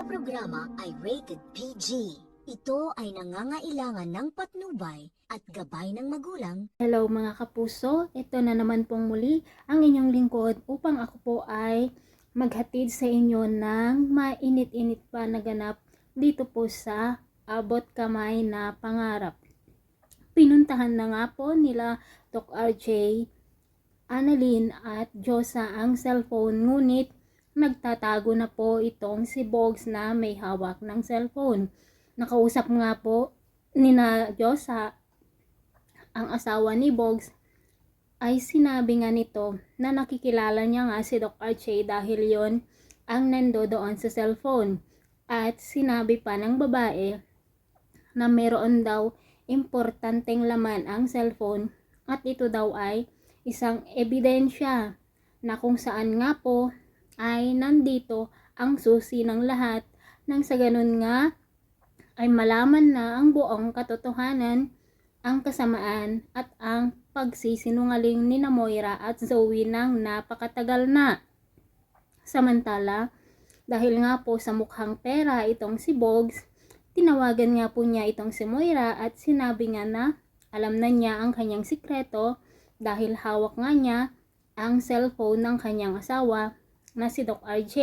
Programa ay rated PG. Ito ay nangangailangan ng patnubay at gabay ng magulang. Hello mga kapuso, ito na naman pong muli ang inyong lingkod upang ako po ay maghatid sa inyo ng mainit-init pa na ganap dito po sa Abot Kamay na Pangarap. Pinuntahan na nga po nila Doc RJ, Annalyn at Josa ang cellphone, ngunit nagtatago na po itong si Bogs na may hawak ng cellphone. Nakausap nga po nina Josa ang asawa ni Bogs, ay sinabi nga nito na nakikilala niya nga si Doc Archie dahil yon ang nando doon sa cellphone. At sinabi pa ng babae na meron daw importanteng laman ang cellphone at ito daw ay isang ebidensya na kung saan nga po ay nandito ang susi ng lahat, nang sa ganun nga ay malaman na ang buong katotohanan, ang kasamaan at ang pagsisinungaling ni Moira at Zoe ng napakatagal na. Samantala, dahil nga po sa mukhang pera itong si Bogs, tinawagan nga po niya itong si Moira at sinabi nga na alam na niya ang kanyang sikreto dahil hawak nga niya ang cellphone ng kanyang asawa na si Doc RJ.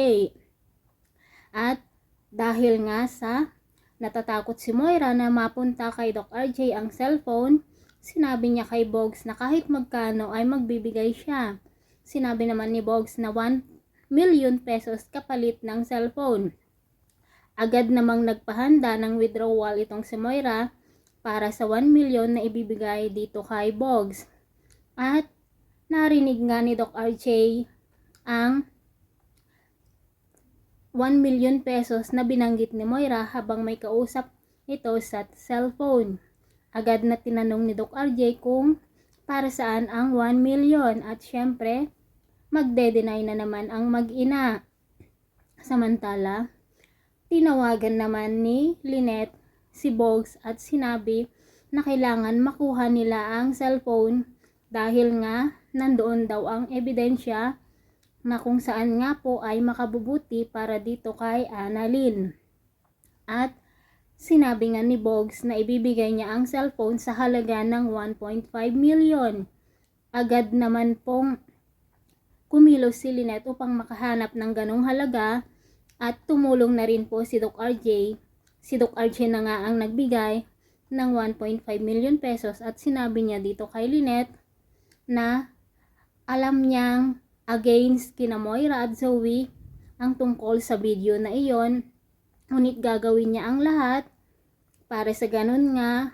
At dahil nga sa natatakot si Moira na mapunta kay Doc RJ ang cellphone, sinabi niya kay Bogs na kahit magkano ay magbibigay siya. Sinabi naman ni Bogs na 1 million pesos kapalit ng cellphone. Agad namang nagpahanda ng withdrawal itong si Moira para sa 1 million na ibibigay dito kay Bogs. At narinig nga ni Doc RJ ang 1 million pesos na binanggit ni Moira habang may kausap ito sa cellphone. Agad na tinanong ni Doc RJ kung para saan ang 1 million at syempre magde-deny na naman ang mag-ina. Samantala, tinawagan naman ni Lynette si Bogs at sinabi na kailangan makuha nila ang cellphone dahil nga nandoon daw ang ebidensya na kung saan nga po ay makabubuti para dito kay Annalyn. At sinabi nga ni Bogs na ibibigay niya ang cellphone sa halaga ng 1.5 million. Agad naman pong kumilos si Lynette upang makahanap ng ganong halaga at tumulong na rin po si Doc RJ. Si Doc RJ na nga ang nagbigay ng 1.5 million pesos at sinabi niya dito kay Lynette na alam niyang against kina Moira at Zoe ang tungkol sa video na iyon, ngunit gagawin niya ang lahat para sa ganun nga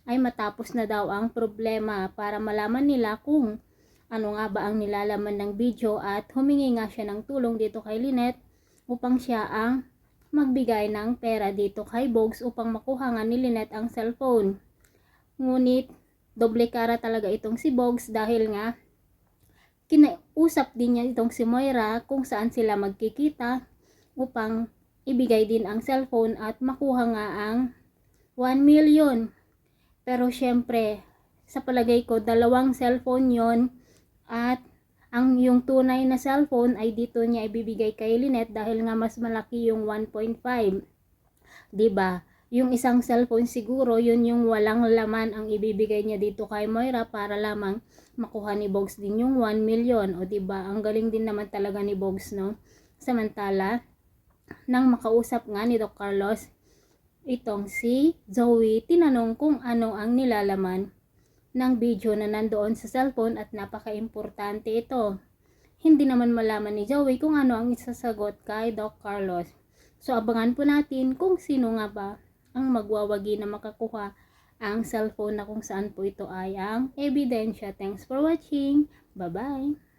ay matapos na daw ang problema para malaman nila kung ano nga ba ang nilalaman ng video at humingi nga siya ng tulong dito kay Lynette upang siya ang magbigay ng pera dito kay Bogs upang makuha nga ni Lynette ang cellphone. Ngunit doble kara talaga itong si Bogs dahil nga kinausap din niya itong si Moira kung saan sila magkikita upang ibigay din ang cellphone at makuha nga ang 1 million. Pero syempre, sa palagay ko, dalawang cellphone yon at ang yung tunay na cellphone ay dito niya ibibigay kay Lynette dahil nga mas malaki yung 1.5. Diba? Yung isang cellphone siguro, yun yung walang laman ang ibibigay niya dito kay Moira para lamang makuha ni Bogs din yung 1 million. O diba? Ang galing din naman talaga ni Bogs, no? Samantala, nang makausap nga ni Doc Carlos, itong si Zoe, tinanong kung ano ang nilalaman ng video na nandoon sa cellphone at napaka-importante ito. Hindi naman malaman ni Zoe kung ano ang isasagot kay Doc Carlos. So abangan po natin kung sino nga ba ang magwawagi na makakuha ang cellphone na kung saan po ito ay ang ebidensya. Thanks for watching. Bye-bye!